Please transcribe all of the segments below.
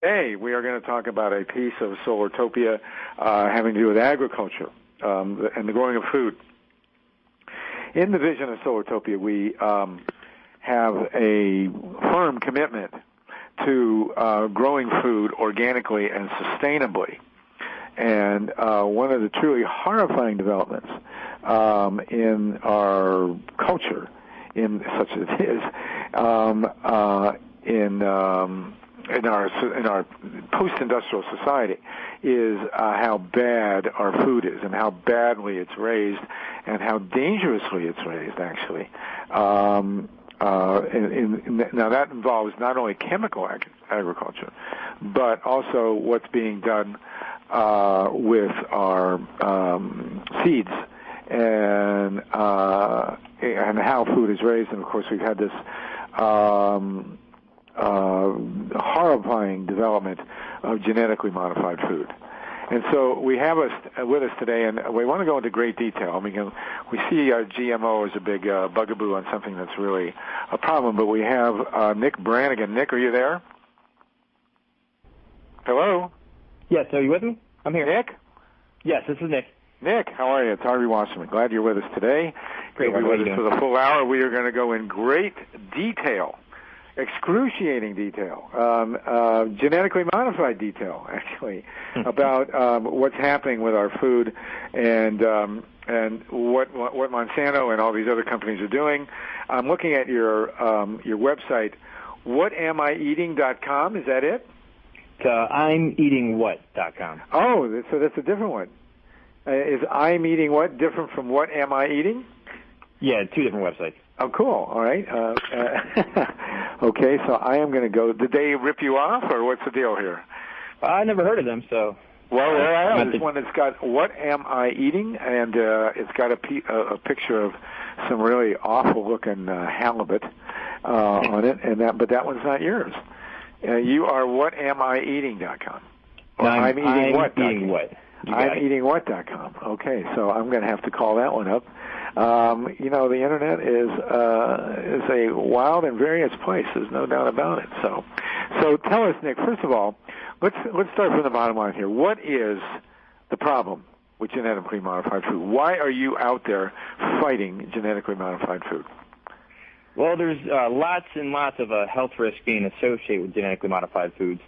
Today, we are going to talk about a piece of Solartopia having to do with agriculture and the growing of food. In the vision of Solartopia, we have a firm commitment to growing food organically and sustainably. And one of the truly horrifying developments in our culture, in such as it is, in our post-industrial society, is how bad our food is and how badly it's raised and how dangerously it's raised, actually. Now, that involves not only chemical agriculture, but also what's being done with our seeds and how food is raised. And, of course, we've had this horrifying development of genetically modified food. And so we have with us today, and we want to go into great detail. I mean, we see GMO as a big bugaboo on something that's really a problem, but we have Nick Brannigan. Nick, are you there? Hello? Yes, are you with me? I'm here. Nick? Yes, this is Nick. Nick, how are you? It's Harvey Wasserman. Glad you're with us today. Great. You'll be with us for the full hour. We are going to go in great detail, excruciating detail, genetically modified detail, actually, about what's happening with our food and what Monsanto and all these other companies are doing. I'm looking at your website, whatamiEating.com. Is that it? I'mEatingWhat.com. Oh, so that's a different one. Is I'm Eating What different from What Am I Eating? Yeah, two different websites. Oh, cool. All right. Okay, so I am going to go. Did they rip you off, or what's the deal here? I never heard of them, so. Well, there's one that's got What Am I Eating, and it's got a picture of some really awful-looking halibut on it, but that one's not yours. You are WhatAmIEating.com. No, I'm eating what. I'mEatingWhat.com. Okay, so I'm going to have to call that one up. The internet is a wild and various place. There's no doubt about it. So tell us, Nick. First of all, let's start from the bottom line here. What is the problem with genetically modified food? Why are you out there fighting genetically modified food? Well, there's lots and lots of health risks being associated with genetically modified foods.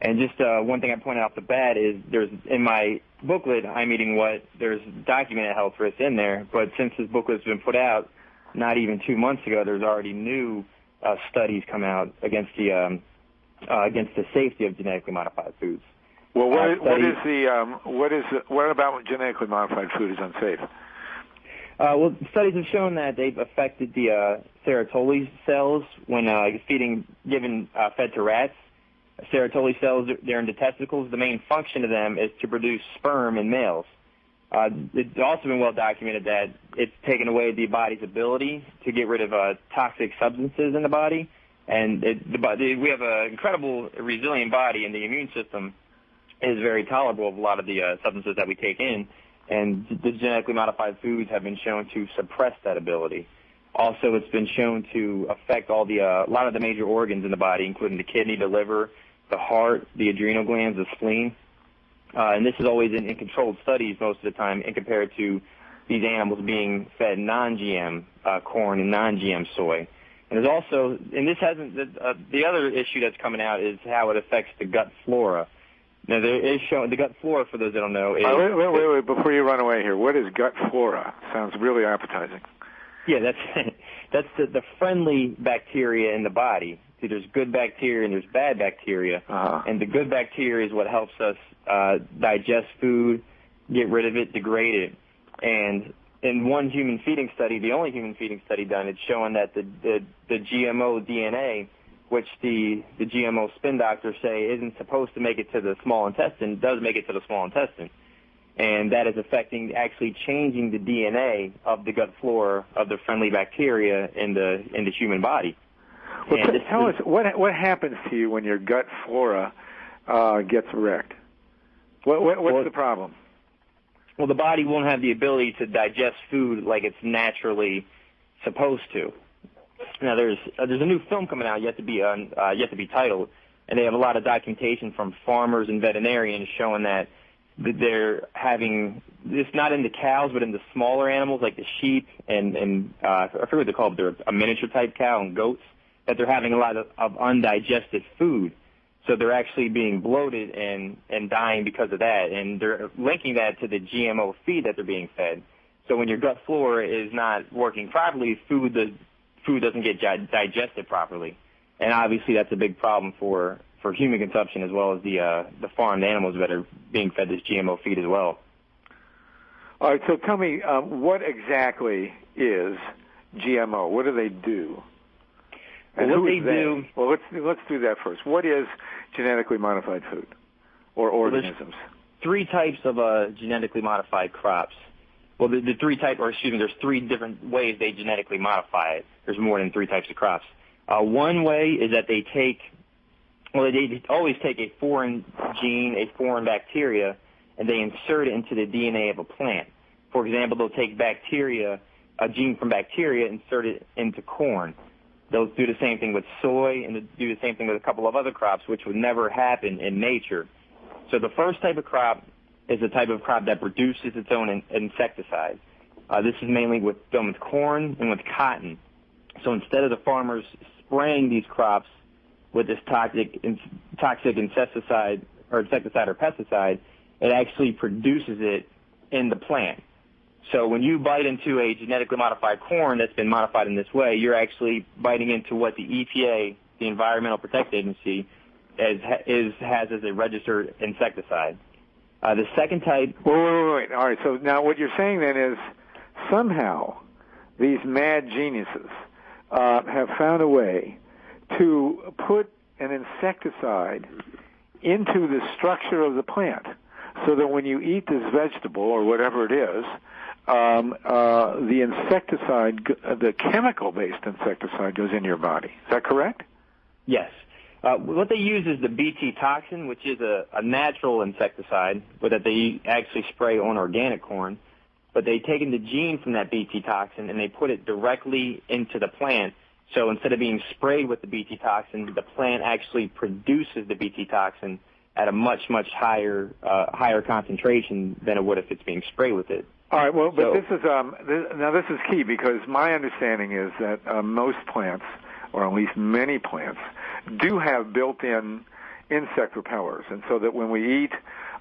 And just one thing I pointed out off the bat is there's in my booklet, I'm Eating What, there's documented health risks in there. But since this booklet's been put out, not even 2 months ago, there's already new studies come out against the safety of genetically modified foods. Well, what about genetically modified food is unsafe? Well, studies have shown that they've affected the Sertoli cells when fed to rats. Sertoli cells, they're in the testicles. The main function of them is to produce sperm in males. It's also been well documented that it's taken away the body's ability to get rid of toxic substances in the body. And we have an incredible resilient body, and the immune system is very tolerable of a lot of the substances that we take in. And the genetically modified foods have been shown to suppress that ability. Also, it's been shown to affect a lot of the major organs in the body, including the kidney, the liver, the heart, the adrenal glands, the spleen. And this is always in controlled studies most of the time, and compared to these animals being fed non-GM corn and non-GM soy. And there's also, and this hasn't, the other issue that's coming out is how it affects the gut flora. Now, there is shown, the gut flora, for those that don't know, is... Wait, before you run away here, what is gut flora? Sounds really appetizing. Yeah, that's the friendly bacteria in the body. See, there's good bacteria and there's bad bacteria, and the good bacteria is what helps us digest food, get rid of it, degrade it. And in one human feeding study, the only human feeding study done, it's showing that the GMO DNA, which the GMO spin doctors say isn't supposed to make it to the small intestine, does make it to the small intestine. And that is affecting, actually changing the DNA of the gut flora of the friendly bacteria in the human body. Well, tell us, what happens to you when your gut flora gets wrecked? What's the problem? Well, the body won't have the ability to digest food like it's naturally supposed to. Now, there's a new film coming out yet to be titled, and they have a lot of documentation from farmers and veterinarians showing that they're having this not in the cows, but in the smaller animals like the sheep and I forget what they're called, but they're a miniature type cow and goats, that they're having a lot of undigested food. So they're actually being bloated and dying because of that. And they're linking that to the GMO feed that they're being fed. So when your gut flora is not working properly, food doesn't get digested properly. And obviously that's a big problem for human consumption, as well as the farmed animals that are being fed this GMO feed as well. All right, so tell me, what exactly is GMO? What do they do? And what they do... Well, let's do that first. What is genetically modified food or organisms? Well, there's three types of genetically modified crops. Well, there's three different ways they genetically modify it. There's more than three types of crops. One way is that they always take a foreign gene, a foreign bacteria, and they insert it into the DNA of a plant. For example, they'll take a gene from bacteria, insert it into corn. They'll do the same thing with soy, and do the same thing with a couple of other crops, which would never happen in nature. So the first type of crop is a type of crop that produces its own insecticide. This is mainly done with corn and with cotton. So instead of the farmers spraying these crops with this toxic insecticide or pesticide, it actually produces it in the plant. So when you bite into a genetically modified corn that's been modified in this way, you're actually biting into what the EPA, the Environmental Protection Agency, has as a registered insecticide. The second type... Wait. All right, so now what you're saying then is somehow these mad geniuses have found a way to put an insecticide into the structure of the plant so that when you eat this vegetable or whatever it is, the insecticide, the chemical-based insecticide, goes in your body. Is that correct? Yes. What they use is the Bt toxin, which is a natural insecticide, but that they actually spray on organic corn. But they've taken the gene from that Bt toxin and they put it directly into the plant. So instead of being sprayed with the Bt toxin, the plant actually produces the Bt toxin at a much, much higher concentration than it would if it's being sprayed with it. All right. Well, but this is key, because my understanding is that most plants, or at least many plants, do have built-in insect repellers, and so that when we eat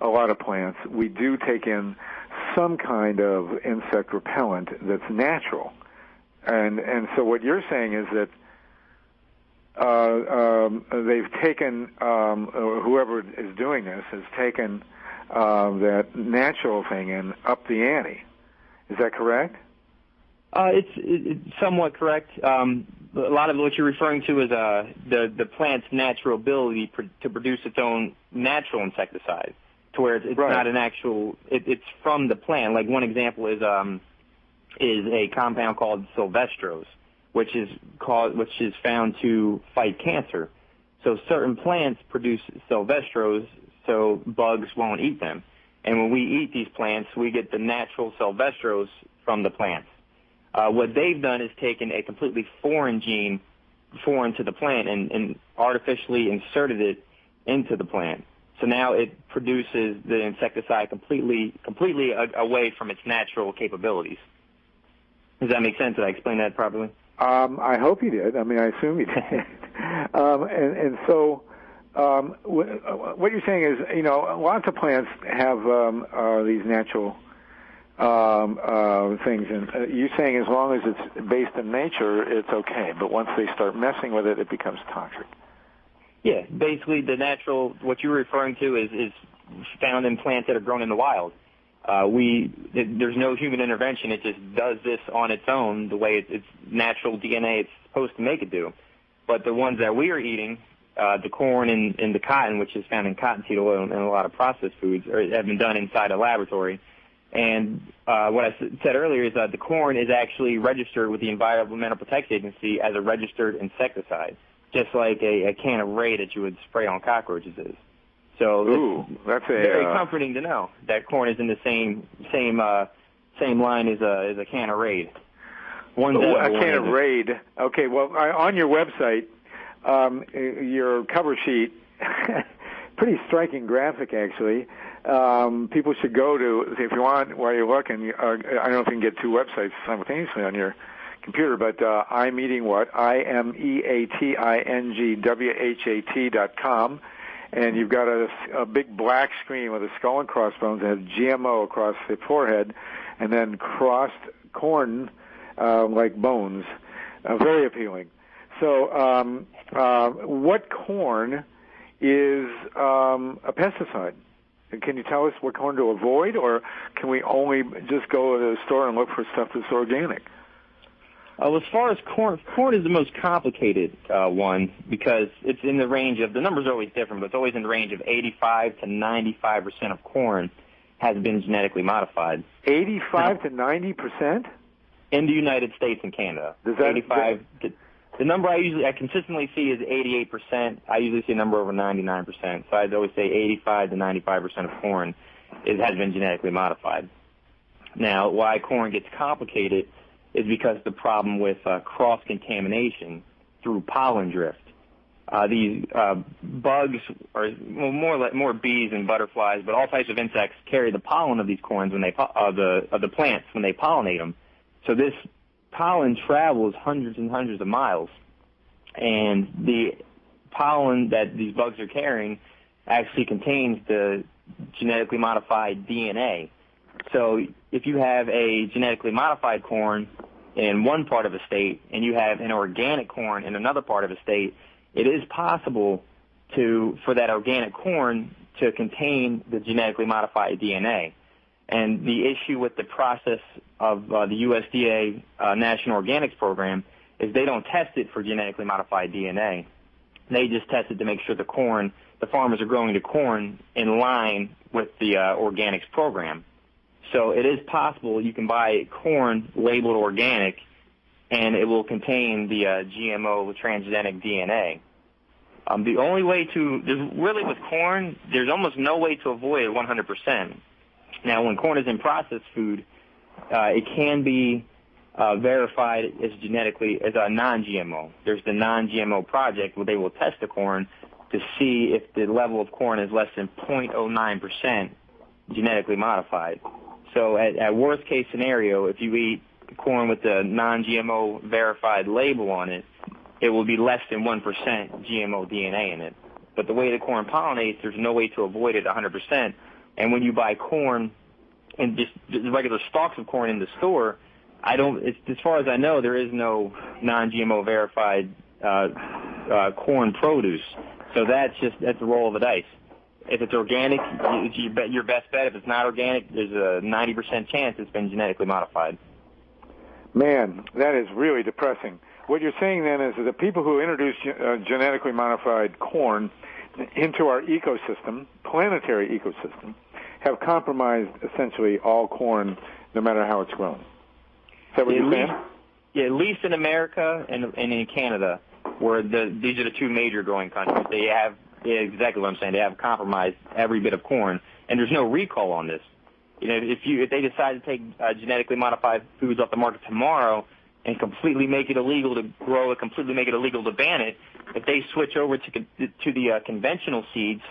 a lot of plants, we do take in some kind of insect repellent that's natural. And so what you're saying is that they've taken, or whoever is doing this has taken that natural thing and up the ante. Is that correct? It's somewhat correct. A lot of what you're referring to is the plant's natural ability to produce its own natural insecticide, to where it's right. not an actual. It's from the plant. Like one example is a compound called sylvestros, which is found to fight cancer. So certain plants produce sylvestros, so bugs won't eat them. And when we eat these plants, we get the natural sylvestros from the plants. What they've done is taken a completely foreign gene, foreign to the plant, and artificially inserted it into the plant. So now it produces the insecticide completely away from its natural capabilities. Does that make sense? Did I explain that properly? I hope you did. I mean, I assume you did. And so what you're saying is, lots of plants have these natural things, and you're saying as long as it's based in nature, it's okay. But once they start messing with it, it becomes toxic. Yeah, basically the natural, what you're referring to is found in plants that are grown in the wild. There's no human intervention. It just does this on its own, the way its natural DNA it's supposed to make it do. But the ones that we are eating, the corn and the cotton, which is found in cottonseed oil and a lot of processed foods, have been done inside a laboratory. And what I said earlier is that the corn is actually registered with the Environmental Protection Agency as a registered insecticide, just like a can of Ray that you would spray on cockroaches is. So that's very comforting to know that corn is in the same line as a can of Raid. A can of Raid. Okay, well, on your website, your cover sheet pretty striking graphic, actually. People should go to, if you want, while you're looking, I don't know if you can get two websites simultaneously on your computer, but I'm eating what? IMEATINGWHAT.com. And you've got a big black screen with a skull and crossbones that has GMO across the forehead, and then crossed corn like bones. Very appealing. So what corn is a pesticide? Can you tell us what corn to avoid, or can we only just go to the store and look for stuff that's organic? As far as corn is the most complicated one because it's in the range of, the numbers are always different, but it's always in the range of 85 to 95% of corn has been genetically modified. 85 to 90%? In the United States and Canada. Does that 85? The number I consistently see is 88%. I usually see a number over 99%. So I'd always say 85 to 95% of corn has been genetically modified. Now, why corn gets complicated is because the problem with cross-contamination through pollen drift. These bugs, or more bees and butterflies, but all types of insects carry the pollen of these corns when they of the plants when they pollinate them. So this pollen travels hundreds and hundreds of miles, and the pollen that these bugs are carrying actually contains the genetically modified DNA. So if you have a genetically modified corn in one part of a state and you have an organic corn in another part of a state, it is possible for that organic corn to contain the genetically modified DNA. And the issue with the process of the USDA National Organics Program is they don't test it for genetically modified DNA. They just test it to make sure the farmers are growing the corn in line with the organics program. So it is possible you can buy corn labeled organic, and it will contain the GMO transgenic DNA. The only way with corn, there's almost no way to avoid it 100%. Now, when corn is in processed food, it can be verified as genetically as a non-GMO. There's the non-GMO project where they will test the corn to see if the level of corn is less than 0.09% genetically modified. So at worst case scenario, if you eat corn with the non-GMO verified label on it, it will be less than 1% GMO DNA in it. But the way the corn pollinates, there's no way to avoid it 100%. And when you buy corn and just regular stalks of corn in the store, as far as I know, there is no non-GMO verified corn produce. So that's the roll of the dice. If it's organic, it's your best bet. If it's not organic, there's a 90% chance it's been genetically modified. Man, that is really depressing. What you're saying then is that the people who introduce genetically modified corn into our ecosystem, planetary ecosystem, have compromised essentially all corn, no matter how it's grown. Is that what you're saying? Yeah, at least in America and in Canada, where these are the two major growing countries. They have exactly what I'm saying. They have compromised every bit of corn, and there's no recall on this. You know, if they decide to take genetically modified foods off the market tomorrow and completely make it illegal to grow it, completely make it illegal to ban it, if they switch over to the conventional seeds,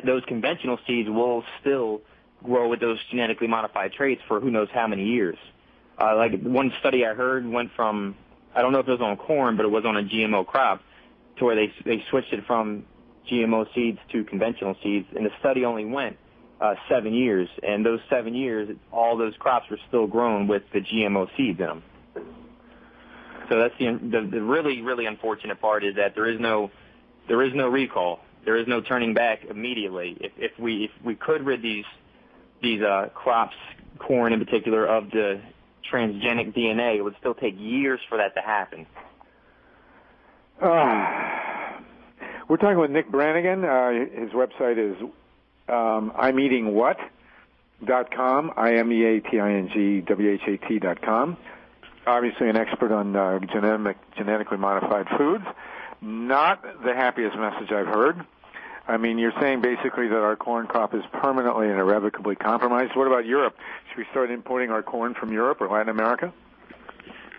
those conventional seeds will still grow with those genetically modified traits for who knows how many years. Like one study I heard went from, I don't know if it was on corn, but it was on a GMO crop, to where they switched it from GMO seeds to conventional seeds, and the study only went 7 years, and those 7 years, all those crops were still grown with the GMO seeds in them. So that's the really, really unfortunate part is that there is no recall. There is no turning back immediately. If we could rid these crops, corn in particular, of the transgenic DNA, it would still take years for that to happen. We're talking with Nick Brannigan. His website is I'mEatingWhat.com, IMEATINGWHAT.com. Obviously an expert on genetically modified foods. Not the happiest message I've heard. I mean, you're saying basically that our corn crop is permanently and irrevocably compromised. What about Europe? Should we start importing our corn from Europe or Latin America?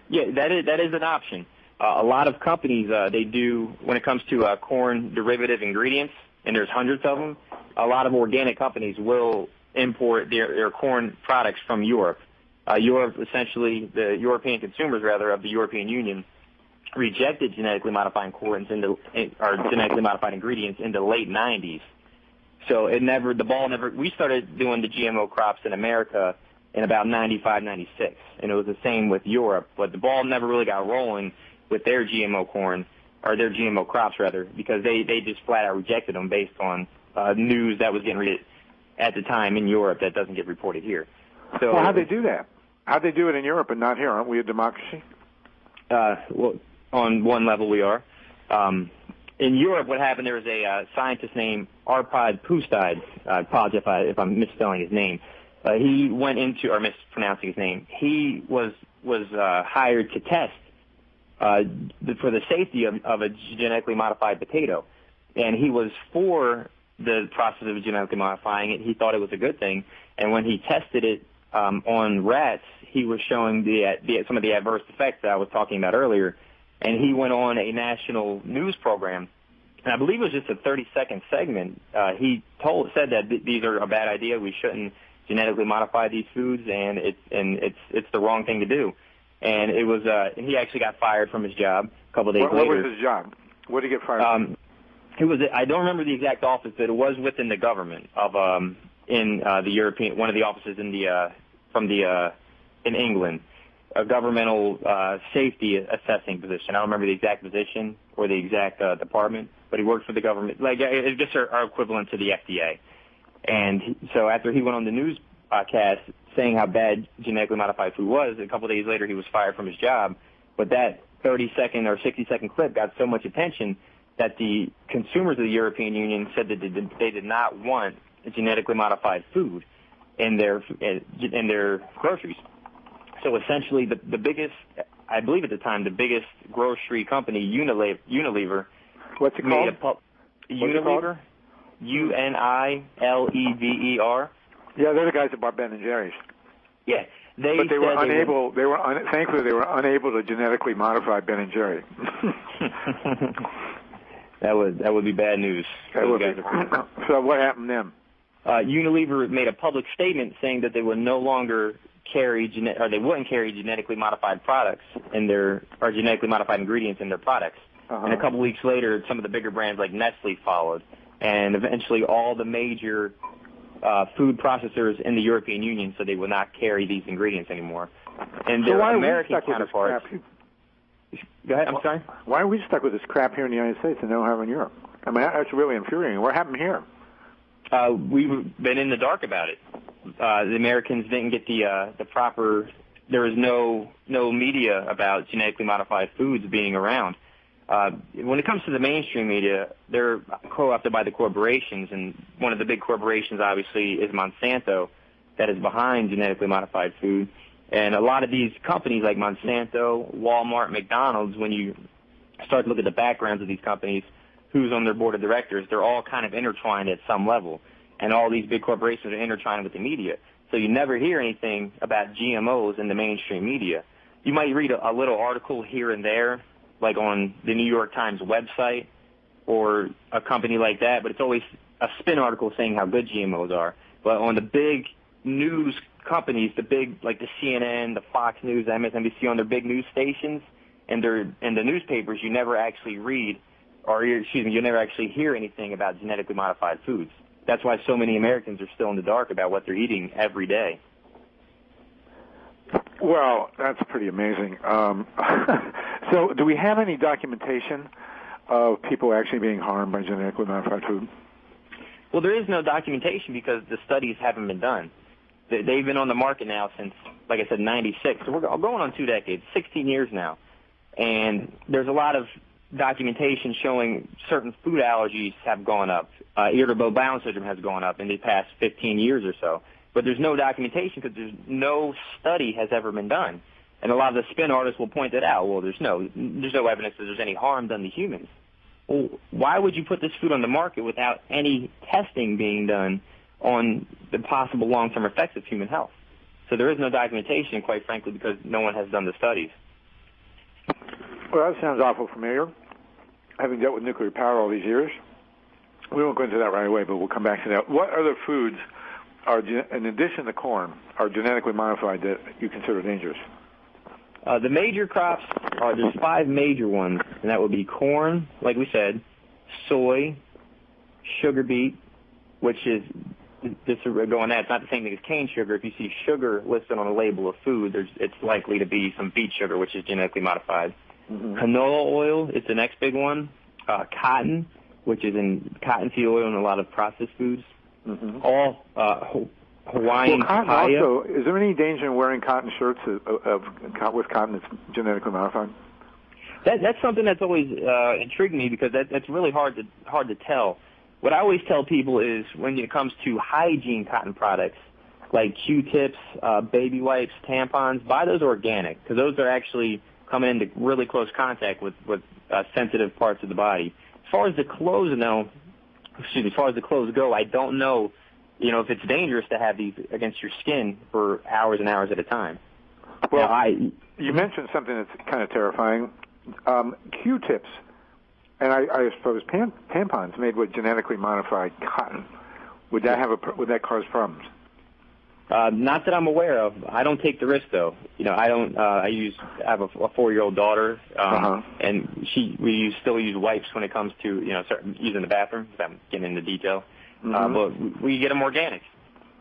Yeah, that is an option. a lot of companies, they do, when it comes to corn derivative ingredients, and there's hundreds of them, a lot of organic companies will import their corn products from Europe. Europe, essentially, the European consumers, rather, of the European Union rejected genetically modifying genetically modified ingredients in the late 90s. So we started doing the GMO crops in America in about 95, 96, and it was the same with Europe, but the ball never really got rolling with their GMO corn, or their GMO crops, rather, because they just flat out rejected them based on news that was getting read at the time in Europe that doesn't get reported here. So, well, how'd they do that? How'd they do it in Europe and not here? Aren't we a democracy? Well, on one level we are. In Europe, what happened, there was a scientist named Arpad Pusztai. I apologize if I'm misspelling his name. He went into, or mispronouncing his name, he was hired to test for the safety of a genetically modified potato. And he was for the process of genetically modifying it. He thought it was a good thing. And when he tested it on rats, he was showing some of the adverse effects that I was talking about earlier. And he went on a national news program, and I believe it was just a 30-second segment. He said that these are a bad idea. We shouldn't genetically modify these foods, and it's the wrong thing to do. And it was he actually got fired from his job a couple of days later. What was his job? What did he get fired from? It was, I don't remember the exact office, but it was within the government of in the European, one of the offices in England. A governmental safety assessing position. I don't remember the exact position or the exact department, but he worked for the government. Like, I guess our equivalent to the FDA. And so after he went on the newscast saying how bad genetically modified food was, a couple of days later he was fired from his job. But that 30-second or 60-second clip got so much attention that the consumers of the European Union said that they did not want genetically modified food in their groceries. So essentially, the biggest, I believe at the time, the biggest grocery company, Unilever. What's it called? Unilever, Unilever. Yeah, they're the guys that bought Ben and Jerry's. Yeah, but they were unable. Thankfully, they were unable to genetically modify Ben and Jerry. That would be bad news. So what happened then? Unilever made a public statement saying that they would no longer they wouldn't carry genetically modified products or genetically modified ingredients in their products. Uh-huh. And a couple weeks later, some of the bigger brands like Nestle followed, and eventually all the major food processors in the European Union said they would not carry these ingredients anymore. And their American counterparts. Go ahead. I'm sorry. Why are we stuck with this crap here in the United States and don't have it in Europe? I mean, that's really infuriating. What happened here? We've been in the dark about it. The Americans didn't get the proper. There was no media about genetically modified foods being around. When it comes to the mainstream media, they're co-opted by the corporations, and one of the big corporations, obviously, is Monsanto, that is behind genetically modified food. And a lot of these companies, like Monsanto, Walmart, McDonald's, when you start to look at the backgrounds of these companies, who's on their board of directors, they're all kind of intertwined at some level. And all these big corporations are intertwined with the media. So you never hear anything about GMOs in the mainstream media. You might read a little article here and there, like on the New York Times website or a company like that, but it's always a spin article saying how good GMOs are. But on the big news companies, the big, like the CNN, the Fox News, MSNBC, on their big news stations and the newspapers, you never actually read, you never actually hear anything about genetically modified foods. That's why so many Americans are still in the dark about what they're eating every day. Well, that's pretty amazing. So do we have any documentation of people actually being harmed by genetically modified food? Well, there is no documentation because the studies haven't been done. They've been on the market now since, like I said, 96. So we're going on 2 decades, 16 years now. And there's a lot of documentation showing certain food allergies have gone up. Irritable bowel syndrome has gone up in the past 15 years or so. But there's no documentation because there's no study has ever been done. And a lot of the spin artists will point that out. Well, there's no evidence that there's any harm done to humans. Well, why would you put this food on the market without any testing being done on the possible long-term effects of human health? So there is no documentation, quite frankly, because no one has done the studies. Well, that sounds awful familiar. Having dealt with nuclear power all these years, we won't go into that right away, but we'll come back to that. What other foods are, in addition to corn, are genetically modified that you consider dangerous? The major crops there's 5 major ones, and that would be corn, like we said, soy, sugar beet, which is, just to go on that, it's not the same thing as cane sugar. If you see sugar listed on a label of food, it's likely to be some beet sugar, which is genetically modified. Mm-hmm. Canola oil is the next big one. Cotton, which is in cottonseed oil in a lot of processed foods. Mm-hmm. All Hawaiian papaya. Also, is there any danger in wearing cotton shirts with cotton that's genetically modified? That's something that's always intrigued me because that's really hard to tell. What I always tell people is when it comes to hygiene cotton products like Q-tips, baby wipes, tampons, buy those organic because those are actually coming into really close contact with sensitive parts of the body. As far as the clothes go, I don't know, if it's dangerous to have these against your skin for hours and hours at a time. Well, you mentioned something that's kind of terrifying. Q-tips, and I suppose tampons made with genetically modified cotton. Would that cause problems? Not that I'm aware of. I don't take the risk though. I don't. I have a 4-year-old daughter, and we still use wipes when it comes to using the bathroom. If I'm getting into detail, but we get them organic.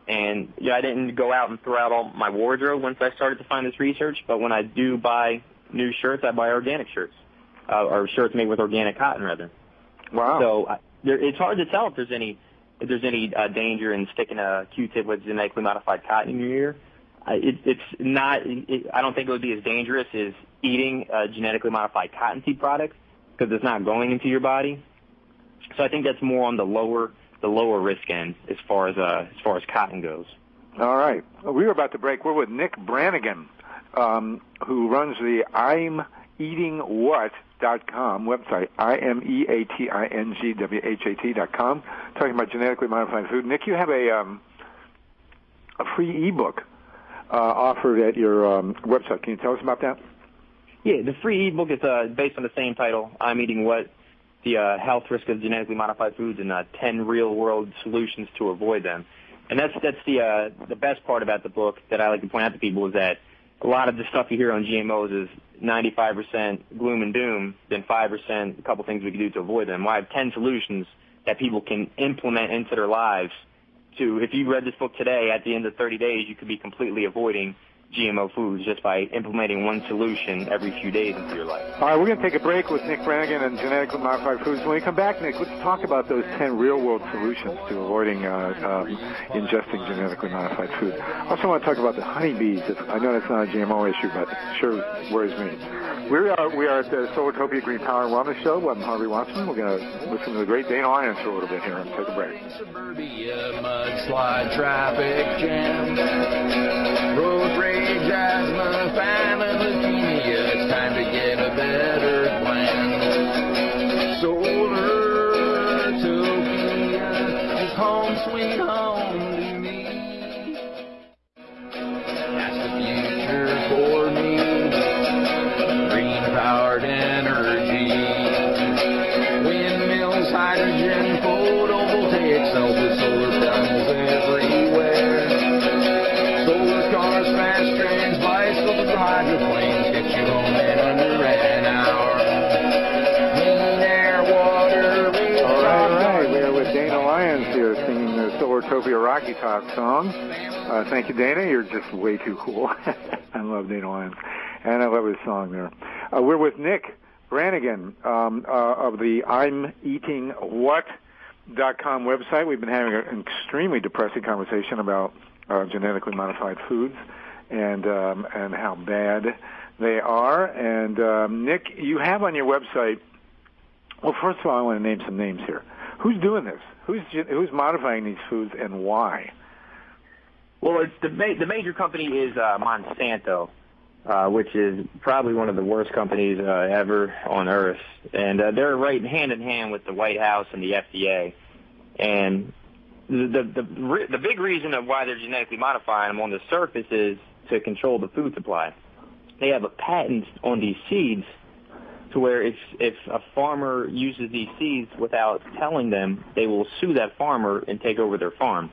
And I didn't go out and throw out all my wardrobe once I started to find this research. But when I do buy new shirts, I buy organic shirts, or shirts made with organic cotton rather. Wow. So it's hard to tell if there's any danger in sticking a Q-tip with genetically modified cotton in your ear. It's not. I don't think it would be as dangerous as eating a genetically modified cottonseed product because it's not going into your body. So I think that's more on the lower risk end as far as cotton goes. All right. We were about to break. We're with Nick Brannigan, who runs the I'mEatingWhat.com website, I'mEatingWhat.com, talking about genetically modified food. Nick, you have a free ebook offered at your website. Can you tell us about that? Yeah, the free ebook is based on the same title, I'm Eating What, the health risk of genetically modified foods and 10 real-world solutions to avoid them. And that's the best part about the book that I like to point out to people is that a lot of the stuff you hear on GMOs is 95% gloom and doom, then 5% a couple things we can do to avoid them. Well, I have 10 solutions that people can implement into their lives. If you read this book today, at the end of 30 days, you could be completely avoiding GMO foods just by implementing one solution every few days into your life. All right, we're going to take a break with Nick Brannigan and genetically modified foods. When we come back, Nick, let's talk about those 10 real-world solutions to avoiding ingesting genetically modified food. I also want to talk about the honeybees. I know that's not a GMO issue, but it sure worries me. We are at the Solartopia Green Power and Wellness Show. I'm Harvey Wasserman. We're going to listen to the great Dana Lyons for a little bit here and take a break. Suburbia, mudslide, traffic jam, road rage, asthma, famine, leukemia. It's time to get a better plan. Solartopia is home sweet home to me. That's the future for me. Green-powered energy, windmills, hydrogen, photovoltaic cells with solar panels everywhere. Solar cars, fast trains, bicycles, hydroplanes get you home in under an hour. Clean air, water, all right. We are with Dana Lyons here singing the Solartopia Rocky Top song. Thank you, Dana. You're just way too cool. I love Dana Lyons. And I love his song there. We're with Nick Brannigan of the I'mEatingWhat.com website. We've been having an extremely depressing conversation about genetically modified foods and how bad they are. And Nick, you have on your website. Well, first of all, I want to name some names here. Who's doing this? Who's modifying these foods and why? Well, it's the major company is Monsanto. Which is probably one of the worst companies ever on earth. And they're right hand in hand with the White House and the FDA. And the big reason of why they're genetically modifying them on the surface is to control the food supply. They have a patent on these seeds to where if a farmer uses these seeds without telling them, they will sue that farmer and take over their farm.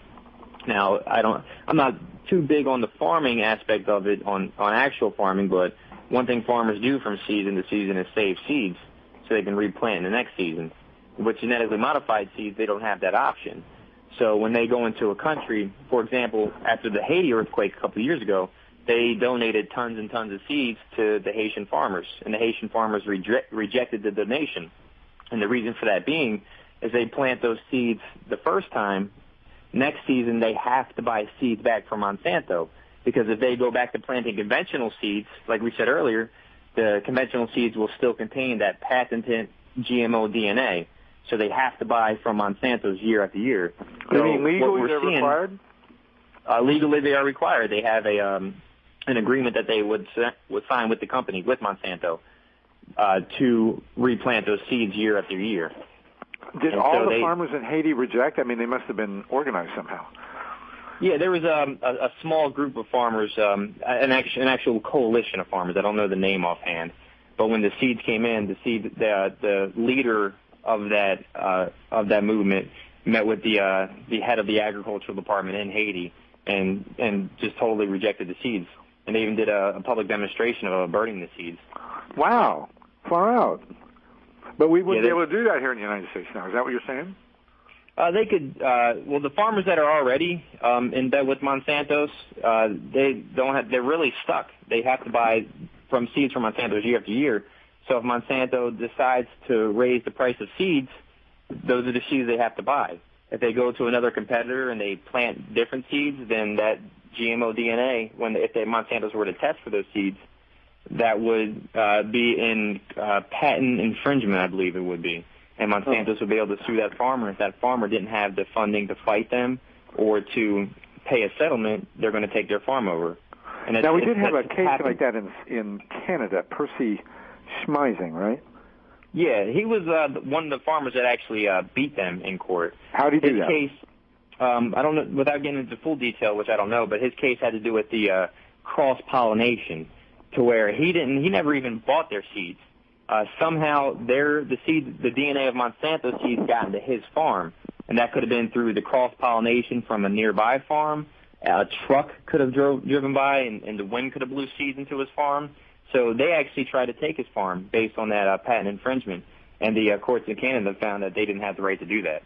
Now, I'm not too big on the farming aspect of it on actual farming, but one thing farmers do from season to season is save seeds so they can replant in the next season. With genetically modified seeds, they don't have that option. So when they go into a country, for example, after the Haiti earthquake a couple of years ago, they donated tons and tons of seeds to the Haitian farmers, and the Haitian farmers rejected the donation. And the reason for that being is they plant those seeds the first time. Next season, they have to buy seeds back from Monsanto, because if they go back to planting conventional seeds, like we said earlier, the conventional seeds will still contain that patented GMO DNA. So they have to buy from Monsanto's year after year. You mean legally they're required? Legally they are required. They have an agreement that they would sign with the company, with Monsanto, to replant those seeds year after year. Did all the farmers in Haiti reject? I mean, they must have been organized somehow. Yeah, there was a small group of farmers, an actual coalition of farmers. I don't know the name offhand, but when the seeds came in, the leader of that movement met with the head of the agricultural department in Haiti and just totally rejected the seeds. And they even did a public demonstration of burning the seeds. Wow, far out. But we wouldn't be able to do that here in the United States now. Is that what you're saying? They could. Well, the farmers that are already in bed with Monsanto's, they don't have. They're really stuck. They have to buy from seeds from Monsanto's year after year. So if Monsanto decides to raise the price of seeds, those are the seeds they have to buy. If they go to another competitor and they plant different seeds, then that GMO DNA, if Monsanto's were to test for those seeds, that would be in patent infringement, I believe it would be. And Monsanto's would be able to sue that farmer. If that farmer didn't have the funding to fight them or to pay a settlement, they're going to take their farm over. And now, we did have a case like that in Canada, Percy Schmeising, right? Yeah, he was one of the farmers that actually beat them in court. How did he do that? His case, I don't know, without getting into full detail, which I don't know, but his case had to do with the cross-pollination, to where he never even bought their seeds. Somehow the DNA of Monsanto seeds got into his farm, and that could have been through the cross-pollination from a nearby farm. A truck could have driven by, and the wind could have blew seeds into his farm. So they actually tried to take his farm based on that patent infringement, and the courts in Canada found that they didn't have the right to do that.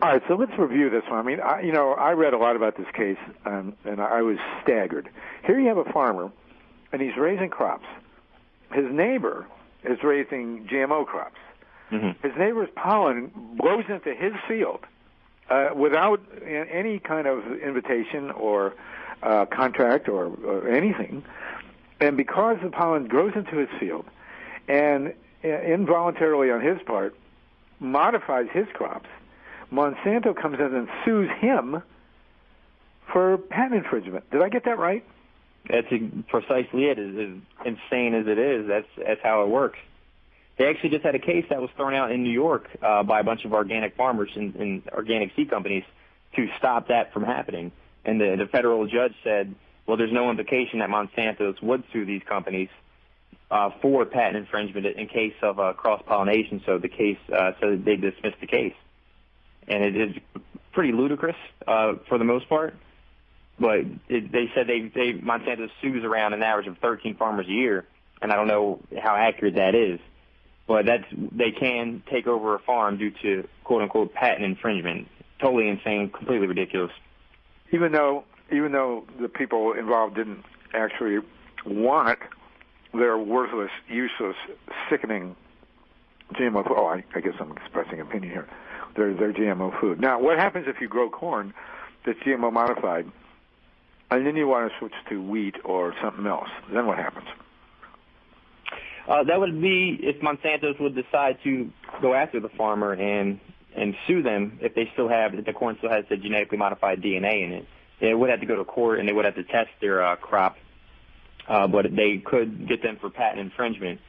All right, so let's review this one. I mean, I read a lot about this case, and I was staggered. Here you have a farmer, and he's raising crops. His neighbor is raising GMO crops. Mm-hmm. His neighbor's pollen blows into his field without any kind of invitation or contract or anything. And because the pollen grows into his field and involuntarily on his part modifies his crops, Monsanto comes in and sues him for patent infringement. Did I get that right? That's precisely it. As insane as it is, that's how it works. They actually just had a case that was thrown out in New York by a bunch of organic farmers and organic seed companies to stop that from happening. And the federal judge said, well, there's no implication that Monsanto's would sue these companies for patent infringement in case of cross-pollination. So so they dismissed the case. And it is pretty ludicrous for the most part. But they said Monsanto sues around an average of 13 farmers a year, and I don't know how accurate that is. But they can take over a farm due to quote-unquote patent infringement. Totally insane, completely ridiculous. Even though the people involved didn't actually want their worthless, useless, sickening GMO food. Oh, I guess I'm expressing opinion here. Their GMO food. Now, what happens if you grow corn that's GMO modified, and then you want to switch to wheat or something else? Then what happens? That would be if Monsanto would decide to go after the farmer and sue them if the corn still has the genetically modified DNA in it. They would have to go to court and they would have to test their crop, but they could get them for patent infringement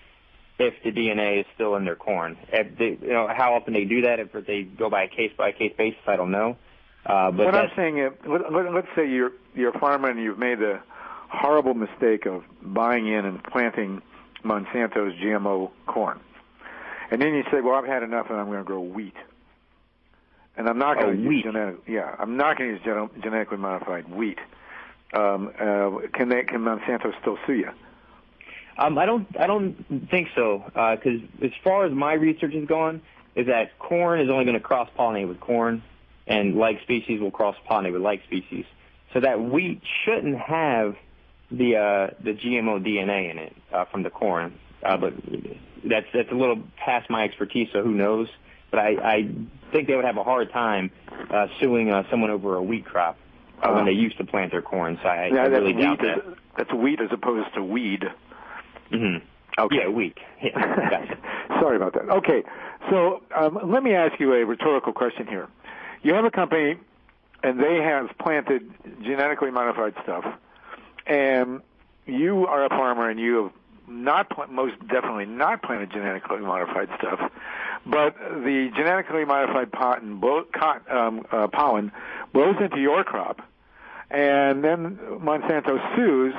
if the DNA is still in their corn. How often they do that, if they go by a case-by-case basis, I don't know. But what I'm saying is, let's say you're a farmer and you've made the horrible mistake of buying in and planting Monsanto's GMO corn. And then you say, well, I've had enough and I'm going to grow wheat. And I'm not going to use I'm not going to use genetically modified wheat. Can Monsanto still sue you? I don't think so, because as far as my research has gone, is that corn is only going to cross-pollinate with corn, and like species will cross-pollinate with like species. So that wheat shouldn't have the GMO DNA in it from the corn. But that's a little past my expertise, so who knows? But I think they would have a hard time suing someone over a wheat crop when they used to plant their corn. So I really doubt that. That's wheat as opposed to weed. Mm-hmm. Okay. Yeah, wheat. Yeah, gotcha. Sorry about that. Okay, so let me ask you a rhetorical question here. You have a company, and they have planted genetically modified stuff, and you are a farmer, and you have most definitely not planted genetically modified stuff, but the genetically modified pollen blows into your crop, and then Monsanto sues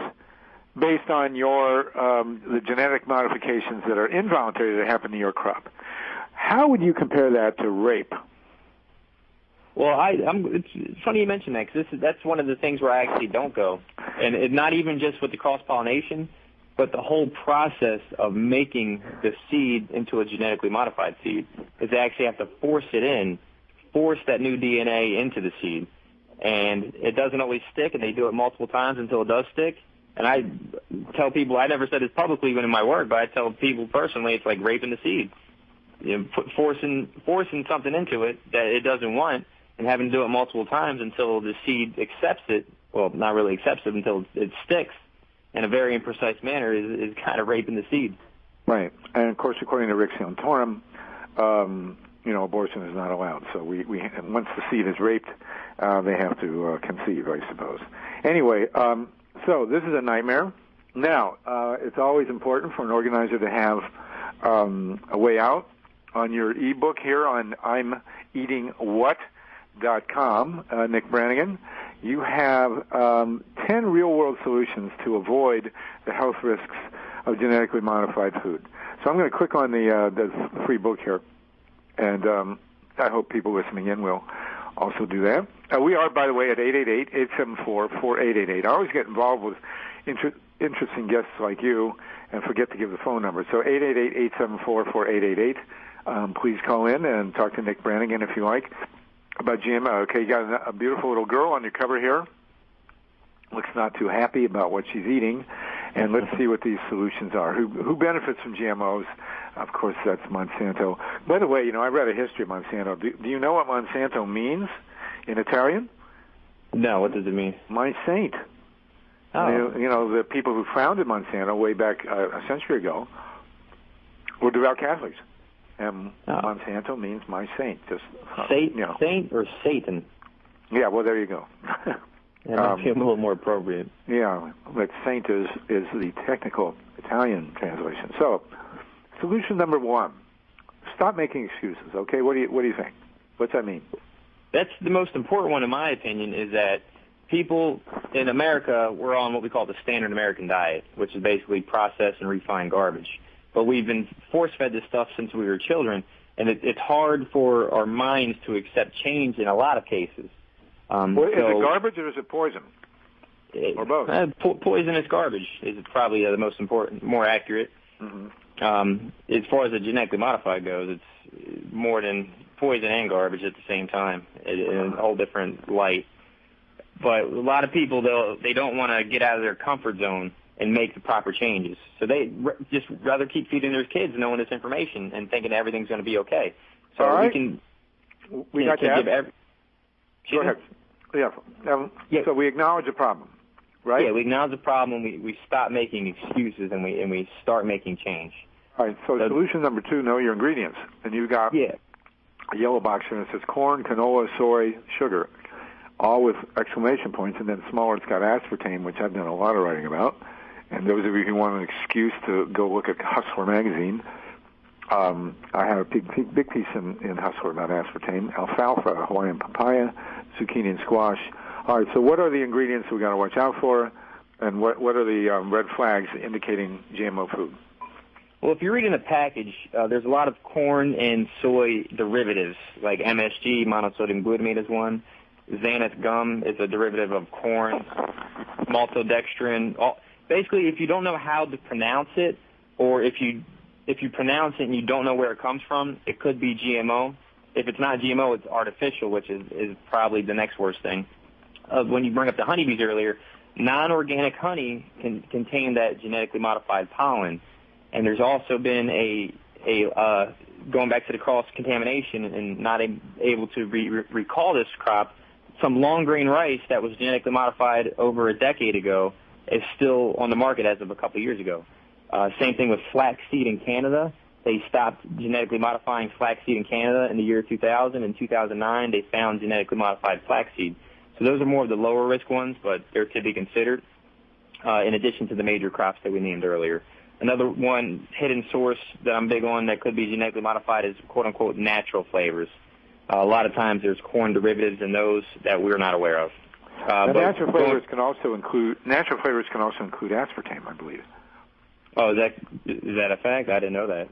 based on the genetic modifications that are involuntary that happen to your crop. How would you compare that to rape? Well, it's funny you mention that, because that's one of the things where I actually don't go, and not even just with the cross-pollination, but the whole process of making the seed into a genetically modified seed is they actually have to force that new DNA into the seed, and it doesn't always stick, and they do it multiple times until it does stick. And I tell people, I never said this publicly even in my work, but I tell people personally it's like raping the seed. Forcing something into it that it doesn't want and having to do it multiple times until the seed accepts it, well, not really accepts it, until it sticks in a very imprecise manner is kind of raping the seed. Right. And, of course, according to Rick Santorum, abortion is not allowed. So we once the seed is raped, they have to conceive, I suppose. Anyway, so this is a nightmare. Now, it's always important for an organizer to have a way out. On your ebook here on I'mEatingWhat.com, Nick Brannigan, you have 10 real-world solutions to avoid the health risks of genetically modified food. So I'm going to click on the free book here, and I hope people listening in will also do that. We are, by the way, at 888-874-4888. I always get involved with interesting guests like you and forget to give the phone number. So 888-874-4888. Please call in and talk to Nick Brannigan if you like about GMO. Okay, you got a beautiful little girl on your cover here. Looks not too happy about what she's eating. And let's see what these solutions are. Who benefits from GMOs? Of course, that's Monsanto. By the way, I read a history of Monsanto. Do you know what Monsanto means in Italian? No, what does it mean? My saint. Oh. The people who founded Monsanto way back a century ago were devout Catholics. And Monsanto means my saint. Saint or Satan? Yeah, well, there you go. That might be a little more appropriate. Yeah, but saint is the technical Italian translation. So, solution number one: stop making excuses. Okay, what do you think? What's that mean? That's the most important one, in my opinion, is that people in America, we're on what we call the standard American diet, which is basically processed and refined garbage. But we've been force-fed this stuff since we were children, and it's hard for our minds to accept change in a lot of cases. Is it garbage or is it poison? Or both? Poisonous garbage is probably the most important, more accurate. Mm-hmm. As far as the genetically modified goes, it's more than poison and garbage at the same time in a whole different light. But a lot of people, they don't want to get out of their comfort zone and make the proper changes. So they just rather keep feeding their kids knowing this information and thinking everything's going to be okay. So all right. we got to give Go ahead. Yeah. So we acknowledge the problem, right? Yeah, we acknowledge the problem. We stop making excuses and we start making change. All right. So solution number two: know your ingredients. And you've got a yellow box here that says corn, canola, soy, sugar, all with exclamation points. And then smaller, it's got aspartame, which I've done a lot of writing about. And those of you who want an excuse to go look at Hustler magazine, I have a big piece in Hustler about aspartame, alfalfa, Hawaiian papaya, zucchini, and squash. All right, so what are the ingredients we got to watch out for, and what are the red flags indicating GMO food? Well, if you read in the package, there's a lot of corn and soy derivatives, like MSG, monosodium glutamate is one. Xanth gum is a derivative of corn. Maltodextrin. Basically, if you don't know how to pronounce it, or if you pronounce it and you don't know where it comes from, it could be GMO. If it's not GMO, it's artificial, which is probably the next worst thing. When you bring up the honeybees earlier, non-organic honey can contain that genetically modified pollen. And there's also been going back to the cross-contamination and not able to recall this crop, some long-grain rice that was genetically modified over a decade ago is still on the market as of a couple of years ago. Same thing with flaxseed in Canada. They stopped genetically modifying flaxseed in Canada in the year 2000. In 2009, they found genetically modified flaxseed. So those are more of the lower-risk ones, but they're to be considered, in addition to the major crops that we named earlier. Another one, hidden source that I'm big on that could be genetically modified is quote-unquote natural flavors. A lot of times there's corn derivatives in those that we're not aware of. Natural flavors can also include aspartame, I believe. Oh, is that a fact? I didn't know that.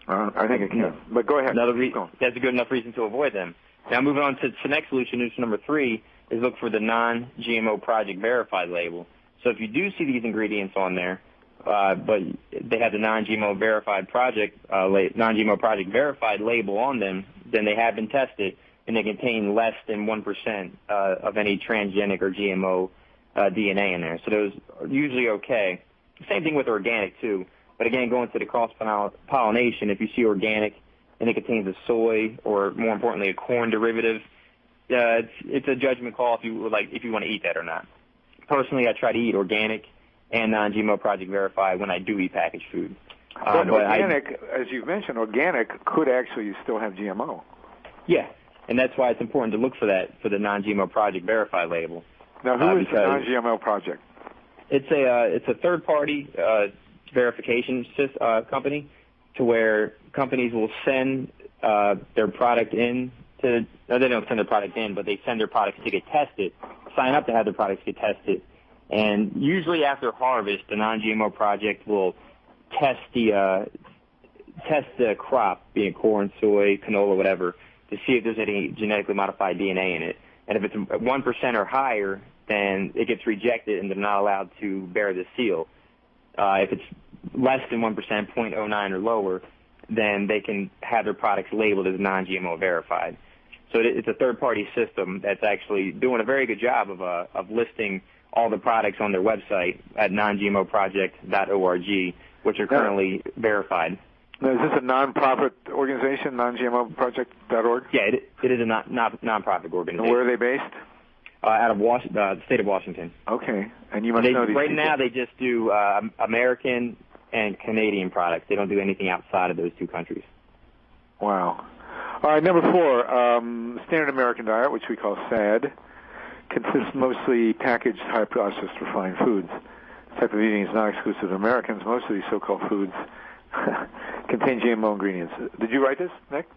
I think it can. But go ahead. That's a good enough reason to avoid them. Now, moving on to the next solution, number 3, is look for the non-GMO Project Verified label. So if you do see these ingredients on there, but they have the non-GMO Project Verified label on them, then they have been tested, and they contain less than 1% of any transgenic or GMO DNA in there. So those are usually okay. Same thing with organic, too. But again, going to the cross-pollination, if you see organic and it contains a soy or, more importantly, a corn derivative, it's a judgment call if you want to eat that or not. Personally, I try to eat organic and non-GMO Project Verified when I do eat packaged food. But organic, as you've mentioned, organic could actually still have GMO. Yeah, and that's why it's important to look for that, for the non-GMO Project Verified label. Now, who is the non-GMO Project? It's a third-party verification company, to where companies will send their product in to. No, they don't send their product in, but they send their products to get tested. Sign up to have their products get tested, and usually after harvest, the non-GMO Project will test the crop, being corn, soy, canola, whatever, to see if there's any genetically modified DNA in it. And if it's 1% or higher, then it gets rejected and they're not allowed to bear the seal. If it's less than 1%, 0.09 or lower, then they can have their products labeled as non-GMO verified. So it's a third-party system that's actually doing a very good job of listing all the products on their website at non-GMOproject.org, which are currently verified. Now, is this a non-profit organization, non-GMOproject.org? Yeah, it is a non-profit organization. And where are they based? Out of the state of Washington. Okay, and you must know these right people. now they just do American and Canadian products. They don't do anything outside of those two countries. Wow. All right, number 4, standard American diet, which we call SAD, consists mostly packaged, high-processed, refined foods. This type of eating is not exclusive to Americans. Most of these so-called foods contain GMO ingredients. Did you write this, Nick?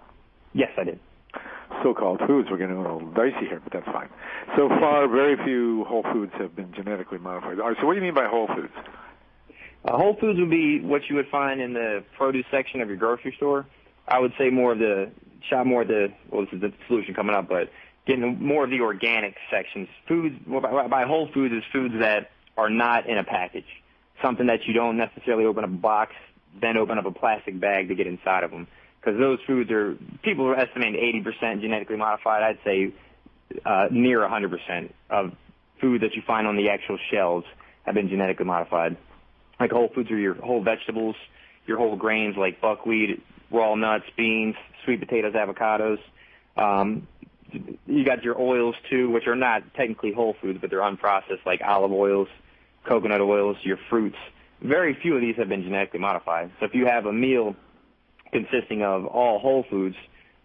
Yes, I did. So-called foods. We're getting a little dicey here, but that's fine. So far, very few whole foods have been genetically modified. All right, so what do you mean by whole foods? Whole foods would be what you would find in the produce section of your grocery store. I would say well, this is the solution coming up, but getting more of the organic sections. Foods, by whole foods is foods that are not in a package, something that you don't necessarily open up a box, then open up a plastic bag to get inside of them. Because those foods people are estimating 80% genetically modified. I'd say near 100% of food that you find on the actual shelves have been genetically modified. Like whole foods are your whole vegetables, your whole grains like buckwheat, raw nuts, beans, sweet potatoes, avocados. You got your oils, too, which are not technically whole foods, but they're unprocessed, like olive oils, coconut oils, your fruits. Very few of these have been genetically modified. So if you have a meal consisting of all whole foods,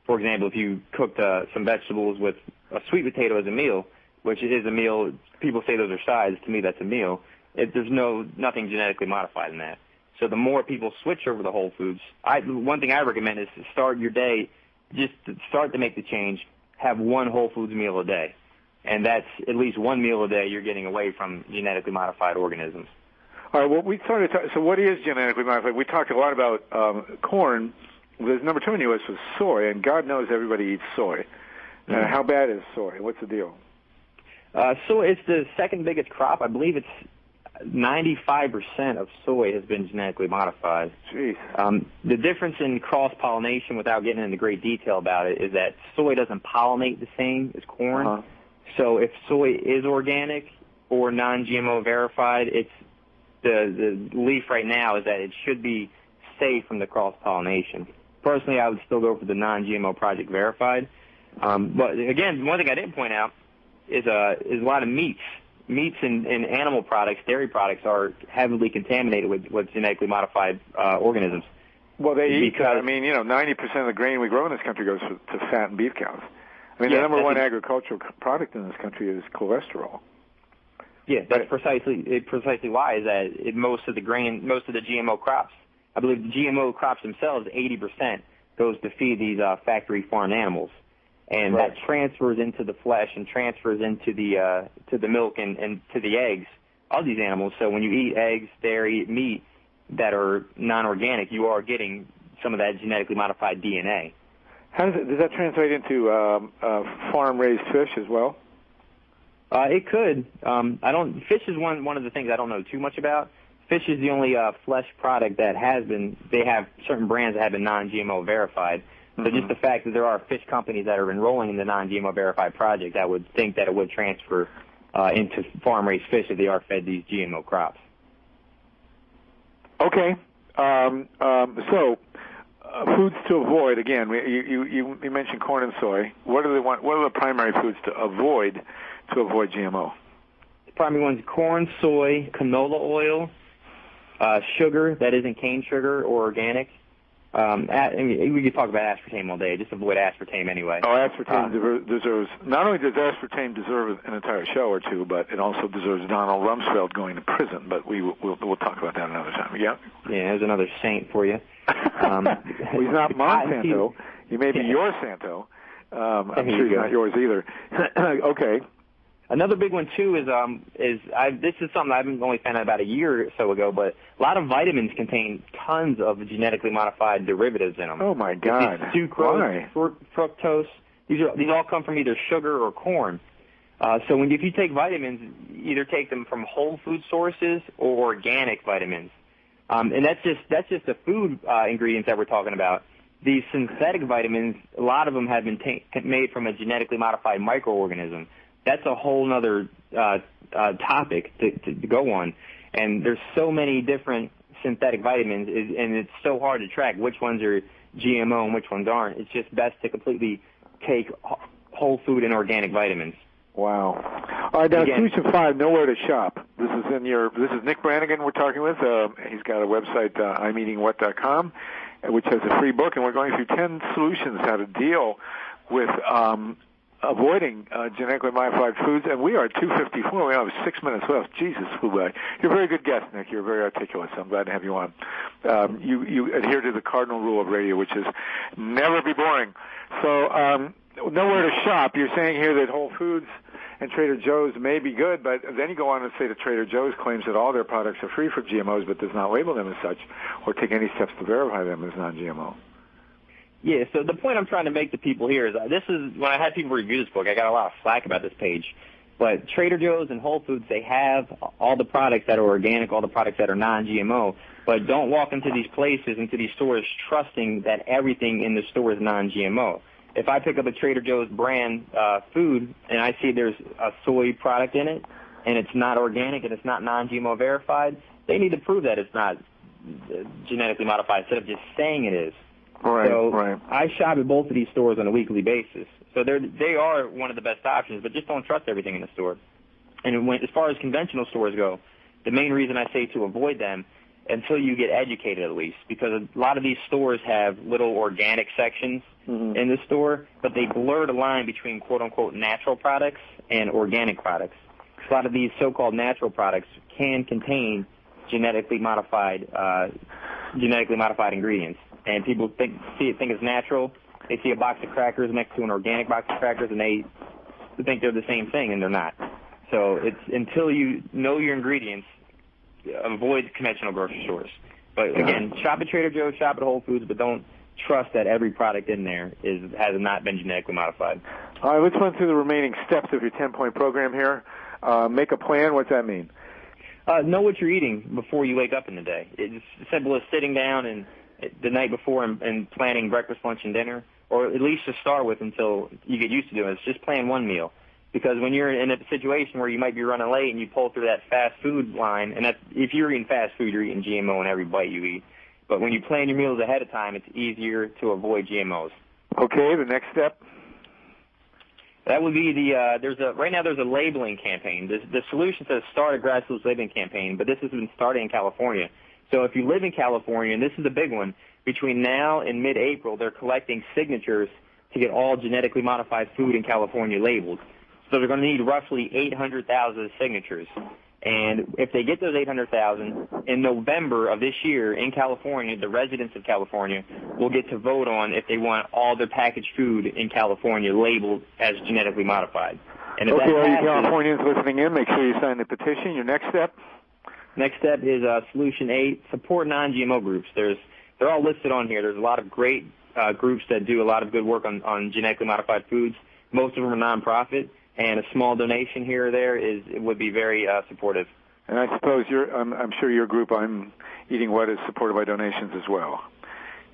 for example, if you cooked some vegetables with a sweet potato as a meal, which is a meal, people say those are sides. To me, that's a meal. There's nothing genetically modified in that. So the more people switch over to whole foods, one thing I recommend is to start your day, just to start to make the change, have one whole foods meal a day. And that's at least one meal a day you're getting away from genetically modified organisms. All right, well, we started so what is genetically modified? We talked a lot about corn. There's number 2 in the U.S. was soy, and God knows everybody eats soy. How bad is soy? What's the deal? Soy, it's the second biggest crop. I believe it's 95% of soy has been genetically modified. Jeez. The difference in cross-pollination, without getting into great detail about it, is that soy doesn't pollinate the same as corn. Uh-huh. So if soy is organic or non-GMO verified, it's the belief right now is that it should be safe from the cross-pollination. Personally, I would still go for the non-GMO project verified. But again, one thing I didn't point out is a lot of meats. Meats and animal products, dairy products, are heavily contaminated with genetically modified organisms. Well, they eat, 90% of the grain we grow in this country goes to fatten beef cows. I mean, the number one agricultural product in this country is cholesterol. Yeah, that's precisely why is that most of the GMO crops, I believe the GMO crops themselves, 80% goes to feed these factory farm animals. And that transfers into the flesh and transfers into the milk and to the eggs of these animals. So when you eat eggs, dairy, meat that are non-organic, you are getting some of that genetically modified DNA. How does that translate into farm-raised fish as well? It could. Fish is one of the things I don't know too much about. Fish is the only flesh product that they have certain brands that have been non-GMO verified. So just the fact that there are fish companies that are enrolling in the non-GMO verified project, I would think that it would transfer into farm-raised fish if they are fed these GMO crops. Okay. So foods to avoid. Again, you mentioned corn and soy. What do they want? What are the primary foods to avoid GMO? The primary ones: corn, soy, canola oil, sugar that isn't cane sugar or organic. We could talk about aspartame all day. Just avoid aspartame anyway. Oh, aspartame deserves. Not only does aspartame deserve an entire show or two, but it also deserves Donald Rumsfeld going to prison. But we'll talk about that another time. Yeah. Yeah, there's another saint for you. Well, he's not Monsanto. He may be your Santo. I'm sure he's not yours either. Okay. Another big one too is this is something I've only found out about a year or so ago, but a lot of vitamins contain tons of genetically modified derivatives in them. Oh my God! Sucrose, fructose. These all come from either sugar or corn. So if you take vitamins, either take them from whole food sources or organic vitamins. And that's just the food ingredients that we're talking about. These synthetic vitamins, a lot of them have been made from a genetically modified microorganism. That's a whole other topic to go on. And there's so many different synthetic vitamins, and it's so hard to track which ones are GMO and which ones aren't. It's just best to completely take whole food and organic vitamins. Wow. All right, now Solution 5, nowhere to shop. This is Nick Brannigan we're talking with. He's got a website, imeatingwhat.com, which has a free book, and we're going through 10 solutions how to deal with avoiding genetically modified foods, and we are at 2:54. We have 6 minutes left. Jesus, flew by. You're a very good guest, Nick. You're very articulate, so I'm glad to have you on. You adhere to the cardinal rule of radio, which is never be boring. So nowhere to shop. You're saying here that Whole Foods and Trader Joe's may be good, but then you go on to say that Trader Joe's claims that all their products are free from GMOs, but does not label them as such or take any steps to verify them as non-GMO. Yeah, so the point I'm trying to make to people here is this is when I had people review this book, I got a lot of flack about this page. But Trader Joe's and Whole Foods, they have all the products that are organic, all the products that are non-GMO. But don't walk into these places, into these stores, trusting that everything in the store is non-GMO. If I pick up a Trader Joe's brand food and I see there's a soy product in it and it's not organic and it's not non-GMO verified, they need to prove that it's not genetically modified instead of just saying it is. Right. I shop at both of these stores on a weekly basis. So they are one of the best options, but just don't trust everything in the store. And as far as conventional stores go, the main reason I say to avoid them until you get educated at least, because a lot of these stores have little organic sections in the store, but they blur the line between quote-unquote natural products and organic products. A lot of these so-called natural products can contain genetically modified ingredients. And people think it's natural. They see a box of crackers next to an organic box of crackers, and they think they're the same thing, and they're not. So it's until you know your ingredients avoid conventional grocery stores. But again, shop at Trader Joe's, shop at Whole Foods, but don't trust that every product in there has not been genetically modified. All right, let's run through the remaining steps of your 10-point program here. Make a plan. What's that mean? Know what you're eating before you wake up in the day. It's as simple as sitting down and the night before and planning breakfast, lunch, and dinner, or at least to start with until you get used to doing it. It's just plan one meal. Because when you're in a situation where you might be running late and you pull through that fast food line, and that's, if you're eating fast food, you're eating GMO in every bite you eat. But when you plan your meals ahead of time, it's easier to avoid GMOs. Okay, the next step? That would be right now there's a labeling campaign. The solution says start a grassroots labeling campaign, but this has been started in California. So if you live in California, and this is a big one, between now and mid-April, they're collecting signatures to get all genetically modified food in California labeled. So they're going to need roughly 800,000 signatures. And if they get those 800,000, in November of this year in California, the residents of California will get to vote on if they want all their packaged food in California labeled as genetically modified. And if okay, that all you passes, Californians listening in, make sure you sign the petition. Your next step? Next step is Solution 8, support non-GMO groups. They're all listed on here. There's a lot of great groups that do a lot of good work on genetically modified foods. Most of them are nonprofit. And a small donation here or there would be very supportive. And I suppose I'm sure your group, I'm Eating What, is supported by donations as well.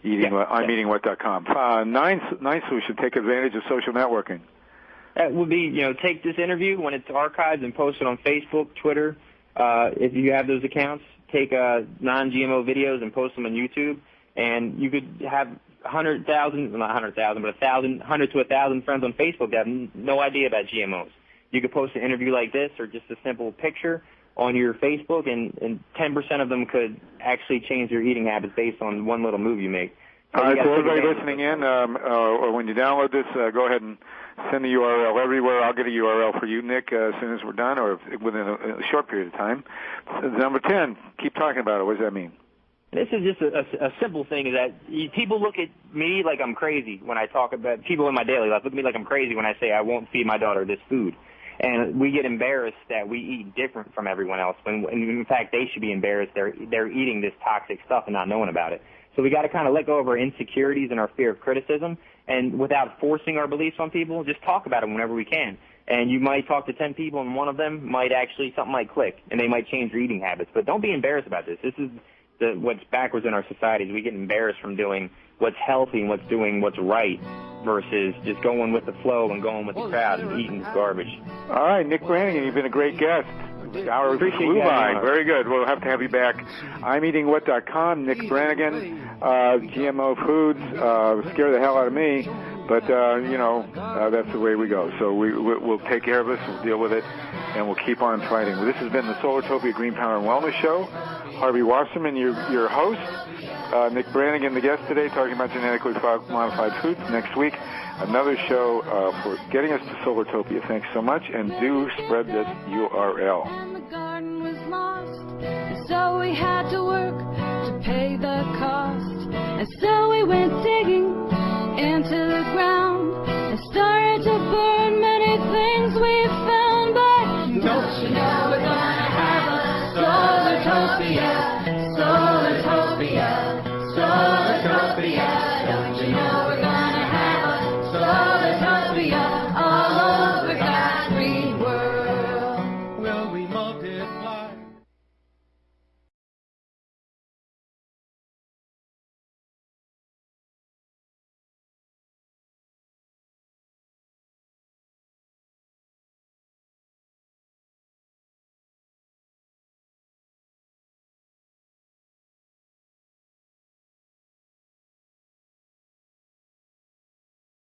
I'm Eating What.com. Ninth solution: take advantage of social networking. That would be, take this interview when it's archived and post it on Facebook, Twitter. If you have those accounts, take non-GMO videos and post them on YouTube, and you could have 100,000, not 100,000, but 100 to 1,000 friends on Facebook that have no idea about GMOs. You could post an interview like this or just a simple picture on your Facebook, and 10% of them could actually change their eating habits based on one little move you make. All right, so everybody listening in, or when you download this, go ahead and send the URL everywhere. I'll get a URL for you, Nick, as soon as we're done, or within a short period of time. Number 10, keep talking about it. What does that mean? This is just a simple thing, is that people look at me like I'm crazy when I talk about, people in my daily life look at me like I'm crazy when I say I won't feed my daughter this food. And we get embarrassed that we eat different from everyone else, when in fact they should be embarrassed they're eating this toxic stuff and not knowing about it. So we got to kind of let go of our insecurities and our fear of criticism, and without forcing our beliefs on people, just talk about them whenever we can. And you might talk to 10 people, and one of them something might click, and they might change their eating habits. But don't be embarrassed about this. This is what's backwards in our society. We get embarrassed from doing what's healthy and what's right versus just going with the flow and going with the crowd and eating this garbage. All right, Nick Brannigan, you've been a great guest. Our flew by. Very good. We'll have to have you back. I'm EatingWhat.com. Nick Brannigan. GMO foods scare the hell out of me, but that's the way we go. So we'll take care of this. We'll deal with it, and we'll keep on fighting. Well, this has been the Solartopia Green Power and Wellness Show. Harvey Wasserman, your host. Nick Brannigan, the guest today, talking about genetically modified foods. Next week, another show for getting us to Solartopia. Thanks so much, and do spread this URL. And the garden was lost, and so we had to work to pay the cost. And so we went digging into the ground.